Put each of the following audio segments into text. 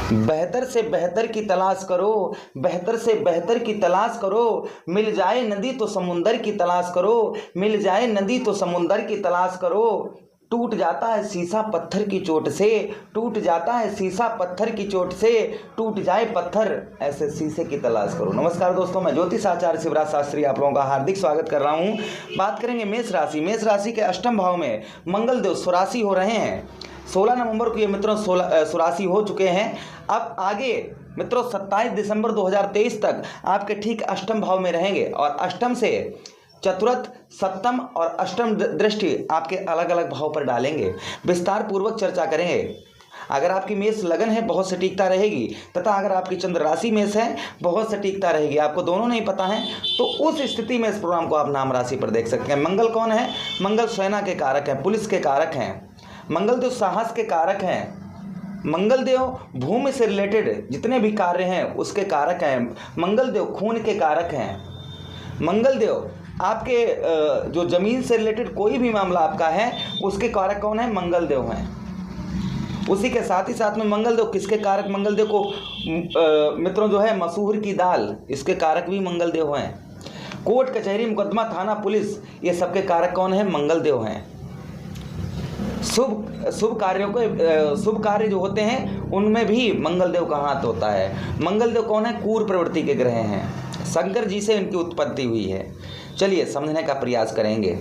बेहतर से बेहतर की तलाश करो, बेहतर से बेहतर की तलाश करो, मिल जाए नदी तो समुंदर की तलाश करो, मिल जाए नदी तो समुंदर की तलाश करो। टूट जाता है शीशा पत्थर की चोट से, टूट जाता है शीशा पत्थर की चोट से, टूट जाए पत्थर ऐसे शीशे की तलाश करो। नमस्कार दोस्तों, मैं ज्योतिष आचार्य शिवराज शास्त्री आप लोगों का हार्दिक स्वागत कर रहा हूं। बात करेंगे मेष राशि। मेष राशि के अष्टम भाव में मंगल देव सुरासी हो रहे हैं। 16 नवंबर को ये मित्रों सुरासी हो चुके हैं। अब आगे मित्रों 27 दिसंबर 2023 तक आपके ठीक अष्टम भाव में रहेंगे और अष्टम से चतुर्थ, सप्तम और अष्टम दृष्टि आपके अलग अलग भाव पर डालेंगे। विस्तार पूर्वक चर्चा करेंगे। अगर आपकी मेष लगन है बहुत सटीकता रहेगी, तथा अगर आपकी चंद्र राशि मेष है बहुत सटीकता रहेगी। आपको दोनों नहीं पता है तो उस स्थिति में इस प्रोग्राम को आप नाम राशि पर देख सकते हैं। मंगल कौन है? मंगल सेना के कारक हैं, पुलिस के कारक हैं। मंगल देव साहस के कारक हैं। मंगल देव भूमि से रिलेटेड जितने भी कार्य हैं उसके कारक हैं। मंगल देव खून के कारक हैं। मंगल देव आपके जो जमीन से रिलेटेड कोई भी मामला आपका है उसके कारक कौन है? मंगल देव हैं। उसी के साथ ही साथ में मंगल देव किसके कारक? मंगल देव को मित्रों जो है मसूर की दाल, इसके कारक भी मंगल देव हैं। कोर्ट कचहरी मुकदमा थाना पुलिस, ये सबके कारक कौन है? मंगल देव हैं। शुभ कार्यों को शुभ कार्य जो होते हैं उनमें भी मंगल देव का हाथ होता है। मंगल देव कौन है? क्रूर प्रवृत्ति के ग्रह हैं। शंकर जी से इनकी उत्पत्ति हुई है। चलिए समझने का प्रयास करेंगे।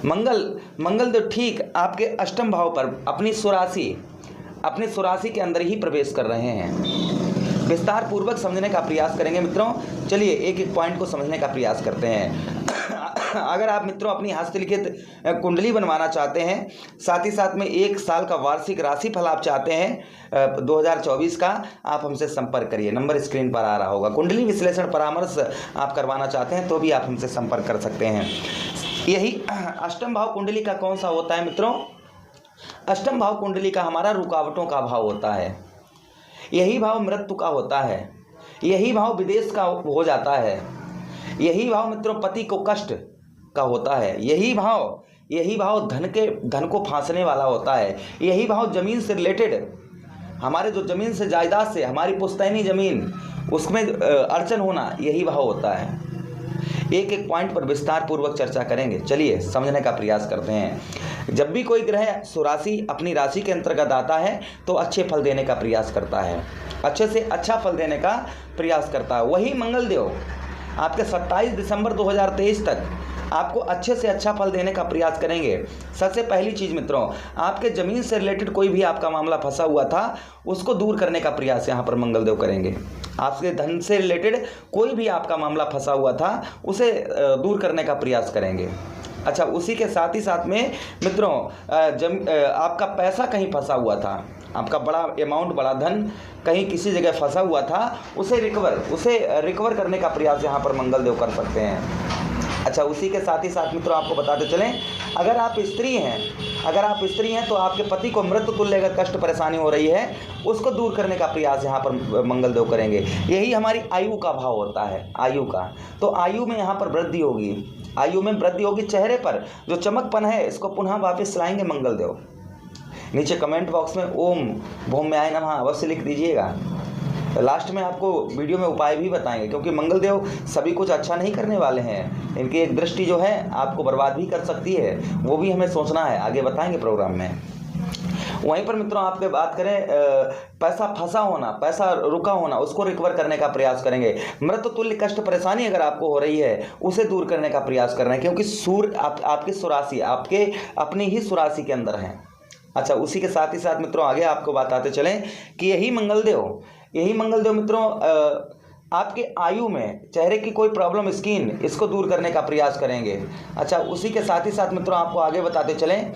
मंगल देव ठीक आपके अष्टम भाव पर अपनी सुराशि के अंदर ही प्रवेश कर रहे हैं। विस्तार पूर्वक समझने का प्रयास करेंगे मित्रों। चलिए एक एक पॉइंट को समझने का प्रयास करते हैं। अगर आप मित्रों अपनी हस्तलिखित कुंडली बनवाना चाहते हैं, साथ ही साथ में एक साल का वार्षिक राशिफल आप चाहते हैं 2024 का, आप हमसे संपर्क करिए। नंबर स्क्रीन पर आ रहा होगा। कुंडली विश्लेषण परामर्श आप करवाना चाहते हैं तो भी आप हमसे संपर्क कर सकते हैं। यही अष्टम भाव कुंडली का कौन सा होता है मित्रों? अष्टम भाव कुंडली का हमारा रुकावटों का भाव होता है। यही भाव मृत्यु का होता है। यही भाव विदेश का हो जाता है। यही भाव मित्रों पति को कष्ट का होता है। यही भाव धन को फांसने वाला होता है। यही भाव जमीन से रिलेटेड, हमारे जो जमीन से जायदाद से हमारी पुश्तैनी जमीन उसमें अड़चन होना, यही भाव होता है। एक एक पॉइंट पर विस्तार पूर्वक चर्चा करेंगे। चलिए समझने का प्रयास करते हैं। जब भी कोई ग्रह सुराशि अपनी राशि के अंतर्गत आता है तो अच्छे फल देने का प्रयास करता है, अच्छे से अच्छा फल देने का प्रयास करता है। वही मंगल देव आपके 27 दिसंबर 2023 तक आपको अच्छे से अच्छा फल देने का प्रयास करेंगे। सबसे पहली चीज़ मित्रों, आपके ज़मीन से रिलेटेड कोई भी आपका मामला फंसा हुआ था उसको दूर करने का प्रयास यहाँ पर मंगल देव करेंगे। आपके धन से रिलेटेड कोई भी आपका मामला फंसा हुआ था उसे दूर करने का प्रयास करेंगे। अच्छा, उसी के साथ ही साथ में मित्रों आपका पैसा कहीं फंसा हुआ था, आपका बड़ा अमाउंट, बड़ा धन कहीं किसी जगह फंसा हुआ था, उसे रिकवर करने का प्रयास यहाँ पर मंगल देव कर सकते हैं। अच्छा, उसी के साथ ही साथ मित्रों आपको बताते चलें, अगर आप स्त्री हैं तो आपके पति को मृत्यु तुल्य अगर कष्ट परेशानी हो रही है उसको दूर करने का प्रयास यहाँ पर मंगल देव करेंगे। यही हमारी आयु का भाव होता है, आयु का। तो आयु में यहाँ पर वृद्धि होगी, आयु में वृद्धि होगी। चेहरे पर जो चमकपन है इसको पुनः वापस लाएंगे मंगल देव। नीचे कमेंट बॉक्स में ओम भौम्याय नमः अवश्य लिख दीजिएगा। लास्ट में आपको वीडियो में उपाय भी बताएंगे, क्योंकि मंगल देव सभी कुछ अच्छा नहीं करने वाले हैं। इनकी एक दृष्टि जो है आपको बर्बाद भी कर सकती है, वो भी हमें सोचना है, आगे बताएंगे प्रोग्राम में। वहीं पर मित्रों आपके बात करें पैसा फंसा होना, पैसा रुका होना, उसको रिकवर करने का प्रयास करेंगे। मृत्यु तुल्य कष्ट परेशानी अगर आपको हो रही है उसे दूर करने का प्रयास कर रहे हैं, क्योंकि सूर्य आपकी सुराशि, आपके अपनी ही सुराशि के अंदर है। अच्छा, उसी के साथ ही साथ मित्रों आगे आपको बताते चलें कि यही मंगल देव मित्रों आपके आयु में चेहरे की कोई प्रॉब्लम, स्किन, इसको दूर करने का प्रयास करेंगे। अच्छा, उसी के साथ ही साथ मित्रों आपको आगे बताते चलें,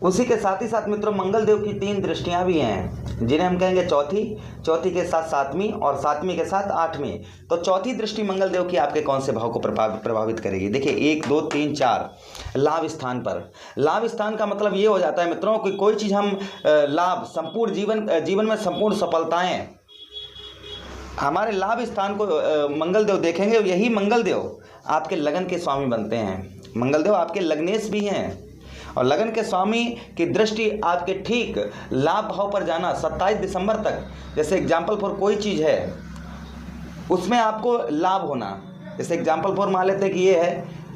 उसी के साथ ही साथ मित्रों मंगल देव की 3 दृष्टियां भी हैं, जिन्हें हम कहेंगे चौथी के साथ 7वीं और 7वीं के साथ 8वीं। तो चौथी दृष्टि मंगल देव की आपके कौन से भाव को प्रभावित करेगी? देखिए 1, 2, 3, 4 लाभ स्थान पर। लाभ स्थान का मतलब ये हो जाता है मित्रों कि कोई चीज़ हम लाभ, संपूर्ण जीवन में संपूर्ण सफलताएं हमारे लाभ स्थान को मंगल देव देखेंगे। यही मंगल देव आपके लगन के स्वामी बनते हैं। मंगल देव आपके लग्नेश भी हैं और लगन के स्वामी की दृष्टि आपके ठीक लाभ भाव पर जाना 27 दिसंबर तक, जैसे एग्जाम्पल फॉर कोई चीज़ है उसमें आपको लाभ होना, जैसे एग्जाम्पल फॉर मान लेते हैं कि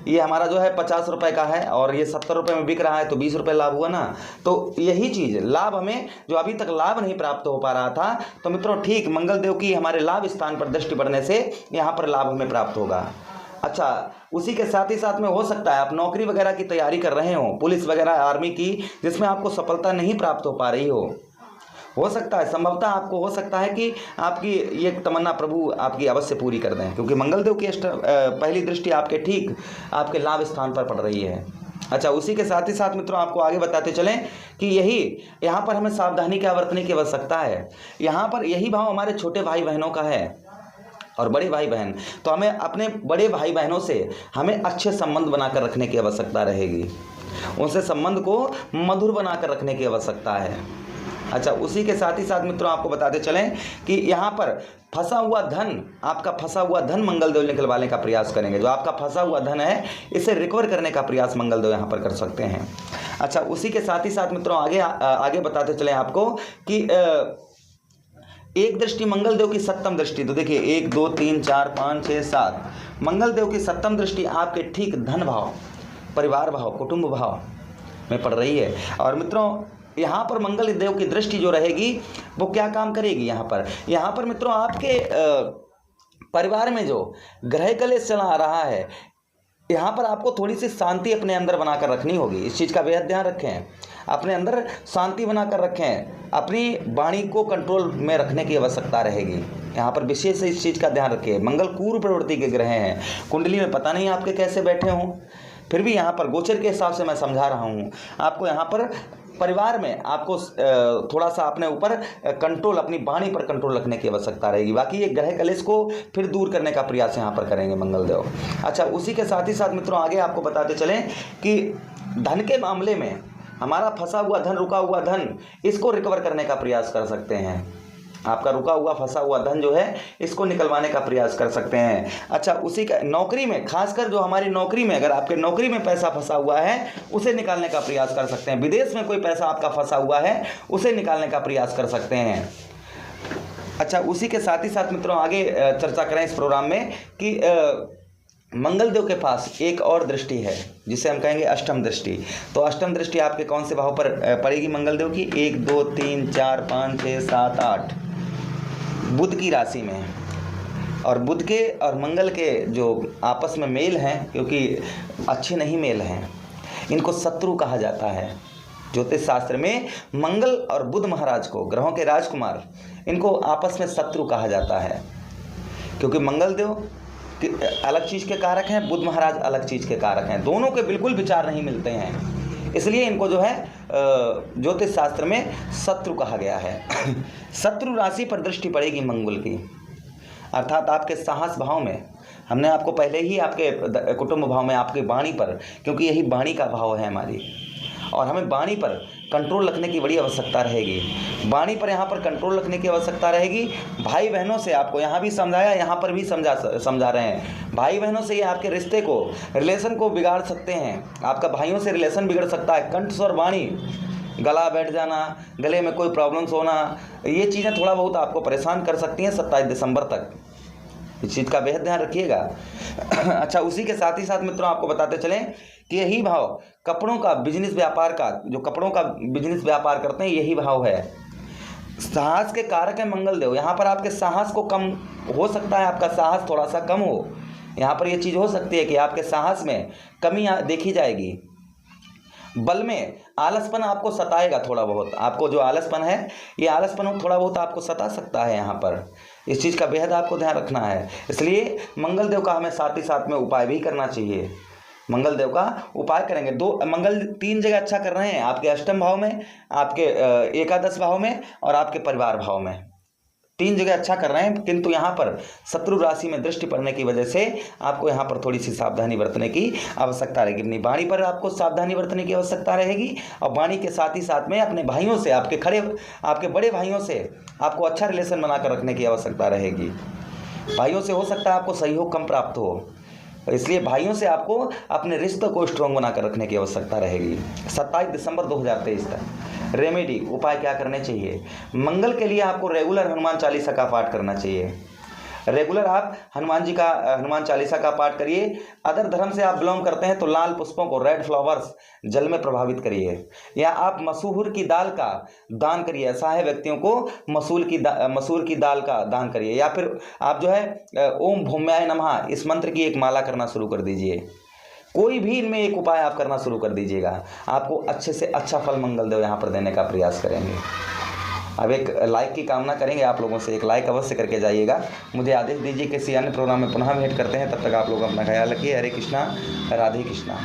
ये हमारा जो है 50 रुपये का है और ये 70 रुपये में बिक रहा है, तो 20 रुपये लाभ हुआ ना। तो यही चीज़ लाभ हमें, जो अभी तक लाभ नहीं प्राप्त हो पा रहा था, तो मित्रों ठीक मंगल देव की हमारे लाभ स्थान पर दृष्टि पड़ने से यहाँ पर लाभ हमें प्राप्त होगा। अच्छा, उसी के साथ ही साथ में हो सकता है आप नौकरी वगैरह की तैयारी कर रहे हो, पुलिस वगैरह आर्मी की, जिसमें आपको सफलता नहीं प्राप्त हो पा रही हो सकता है, संभवतः आपको हो सकता है कि आपकी ये तमन्ना प्रभु आपकी अवश्य पूरी कर दें, क्योंकि मंगलदेव की पहली दृष्टि आपके ठीक आपके लाभ स्थान पर पड़ रही है। अच्छा, उसी के साथ ही साथ मित्रों आपको आगे बताते चलें कि यही यहाँ पर हमें सावधानी क्या बरतने की आवश्यकता है। यहाँ पर यही भाव हमारे छोटे भाई बहनों का है और बड़े भाई बहन, तो हमें अपने बड़े भाई बहनों से हमें अच्छे संबंध बनाकर रखने की आवश्यकता रहेगी, उनसे संबंध को मधुर बनाकर रखने की आवश्यकता है। अच्छा, उसी के साथ ही साथ मित्रों आपको बताते चलें कि यहाँ पर फंसा हुआ धन, आपका फंसा हुआ धन मंगलदेव निकलवाने का प्रयास करेंगे। जो आपका फंसा हुआ धन है इसे रिकवर करने का प्रयास मंगलदेव यहाँ पर कर सकते हैं। अच्छा, उसी के साथ ही साथ मित्रों आगे बताते चलें आपको कि एक दृष्टि मंगलदेव की सप्तम दृष्टि, तो देखिए 1 2 3 4 5 6 7 मंगलदेव की सप्तम दृष्टि आपके ठीक धन भाव, परिवार भाव, कुटुंब भाव में पड़ रही है। और मित्रों यहाँ पर मंगल देव की दृष्टि जो रहेगी वो क्या काम करेगी, यहाँ पर मित्रों आपके परिवार में जो ग्रह कलेश चला आ रहा है, यहाँ पर आपको थोड़ी सी शांति अपने अंदर बनाकर रखनी होगी। इस चीज़ का बेहद ध्यान रखें, अपने अंदर शांति बनाकर रखें, अपनी वाणी को कंट्रोल में रखने की आवश्यकता रहेगी। यहाँ पर विशेष इस चीज़ का ध्यान रखिए। मंगल क्रूर प्रवृत्ति के ग्रह हैं, कुंडली में पता नहीं आपके कैसे बैठे हों, फिर भी यहाँ पर गोचर के हिसाब से मैं समझा रहा हूँ आपको। यहाँ पर परिवार में आपको थोड़ा सा अपने ऊपर कंट्रोल, अपनी वाणी पर कंट्रोल रखने की आवश्यकता रहेगी। बाकी ये ग्रह कलेश को फिर दूर करने का प्रयास यहाँ पर करेंगे मंगलदेव। अच्छा, उसी के साथ ही साथ मित्रों आगे आपको बताते चलें कि धन के मामले में हमारा फंसा हुआ धन, रुका हुआ धन, इसको रिकवर करने का प्रयास कर सकते हैं। आपका रुका हुआ फंसा हुआ धन जो है इसको निकलवाने का प्रयास कर सकते हैं। अच्छा, उसी का नौकरी में, खासकर जो हमारी नौकरी में, अगर आपके नौकरी में पैसा फंसा हुआ है उसे निकालने का प्रयास कर सकते हैं। विदेश में कोई पैसा आपका फंसा हुआ है उसे निकालने का प्रयास कर सकते हैं। अच्छा, उसी के साथ ही साथ मित्रों आगे चर्चा करें इस प्रोग्राम में कि मंगलदेव के पास एक और दृष्टि है जिसे हम कहेंगे अष्टम दृष्टि। तो अष्टम दृष्टि आपके कौन से भाव पर पड़ेगी मंगलदेव की? 1 2 3 4 5 6 7 8 बुध की राशि में। और बुध के और मंगल के जो आपस में मेल हैं, क्योंकि अच्छे नहीं मेल हैं, इनको शत्रु कहा जाता है। ज्योतिष शास्त्र में मंगल और बुध महाराज को, ग्रहों के राजकुमार, इनको आपस में शत्रु कहा जाता है, क्योंकि मंगलदेव अलग चीज़ के कारक हैं, बुध महाराज अलग चीज़ के कारक हैं, दोनों के बिल्कुल विचार नहीं मिलते हैं, इसलिए इनको जो है ज्योतिष शास्त्र में शत्रु कहा गया है। शत्रु राशि पर दृष्टि पड़ेगी मंगल की, अर्थात आपके साहस भाव में। हमने आपको पहले ही आपके कुटुंब भाव में, आपकी वाणी पर, क्योंकि यही वाणी का भाव है हमारी, और हमें वाणी पर कंट्रोल रखने की बड़ी आवश्यकता रहेगी। वाणी पर यहाँ पर कंट्रोल रखने की आवश्यकता रहेगी। भाई बहनों से आपको यहाँ भी समझाया, यहाँ पर भी समझा रहे हैं। भाई बहनों से ये आपके रिश्ते को, रिलेशन को बिगाड़ सकते हैं। आपका भाइयों से रिलेशन बिगड़ सकता है। कंठ स्वर वाणी, गला बैठ जाना, गले में कोई प्रॉब्लम्स होना, ये चीज़ें थोड़ा बहुत आपको परेशान कर सकती हैं 27 दिसंबर तक। इस चीज़ का बेहद ध्यान रखिएगा। अच्छा, उसी के साथ ही साथ मित्रों आपको बताते चलें कि यही भाव कपड़ों का बिजनेस व्यापार का, जो कपड़ों का बिजनेस व्यापार करते हैं, यही भाव है। साहस के कारक है मंगलदेव। यहाँ पर आपके साहस को कम हो सकता है, आपका साहस थोड़ा सा कम हो। यहाँ पर यह चीज़ हो सकती है कि आपके साहस में कमी देखी जाएगी। बल में आलसपन आपको सताएगा थोड़ा बहुत। आपको जो आलसपन है, ये आलसपन थोड़ा बहुत आपको सता सकता है। यहाँ पर इस चीज़ का बेहद आपको ध्यान रखना है। इसलिए मंगलदेव का हमें साथ ही साथ में उपाय भी करना चाहिए। मंगलदेव का उपाय करेंगे। मंगल 3 जगह अच्छा कर रहे हैं, आपके अष्टम भाव में, आपके एकादश भाव में और आपके परिवार भाव में। 3 जगह अच्छा कर रहे हैं, किंतु यहाँ पर शत्रु राशि में दृष्टि पड़ने की वजह से आपको यहाँ पर थोड़ी सी सावधानी बरतने की आवश्यकता रहेगी। अपनी वाणी पर आपको सावधानी बरतने की आवश्यकता रहेगी, और वाणी के साथ ही साथ में अपने भाइयों से, आपके बड़े भाइयों से आपको अच्छा रिलेशन बनाकर रखने की आवश्यकता रहेगी। भाइयों से हो सकता है आपको सहयोग कम प्राप्त हो, इसलिए भाइयों से आपको अपने रिश्ते को स्ट्रॉन्ग बनाकर रखने की आवश्यकता रहेगी। 27 दिसंबर 2023 तक रेमेडी उपाय क्या करने चाहिए? मंगल के लिए आपको रेगुलर हनुमान चालीसा का पाठ करना चाहिए। रेगुलर आप हनुमान चालीसा का पाठ करिए। अदर धर्म से आप बिलोंग करते हैं तो लाल पुष्पों को, रेड फ्लावर्स जल में प्रभावित करिए, या आप मसूर की दाल का दान करिए। असहाय व्यक्तियों को मसूर की दाल का दान करिए, या फिर आप जो है ओम भूम्याय नमः इस मंत्र की एक माला करना शुरू कर दीजिए। कोई भी इनमें एक उपाय आप करना शुरू कर दीजिएगा, आपको अच्छे से अच्छा फल मंगलदेव यहाँ पर देने का प्रयास करेंगे। अब एक लाइक की कामना करेंगे आप लोगों से, एक लाइक अवश्य करके जाइएगा। मुझे आदेश दीजिए किसी अन्य प्रोग्राम में पुनः भेंट करते हैं, तब तक आप लोग अपना ख्याल रखिए। हरे कृष्णा, राधे कृष्णा।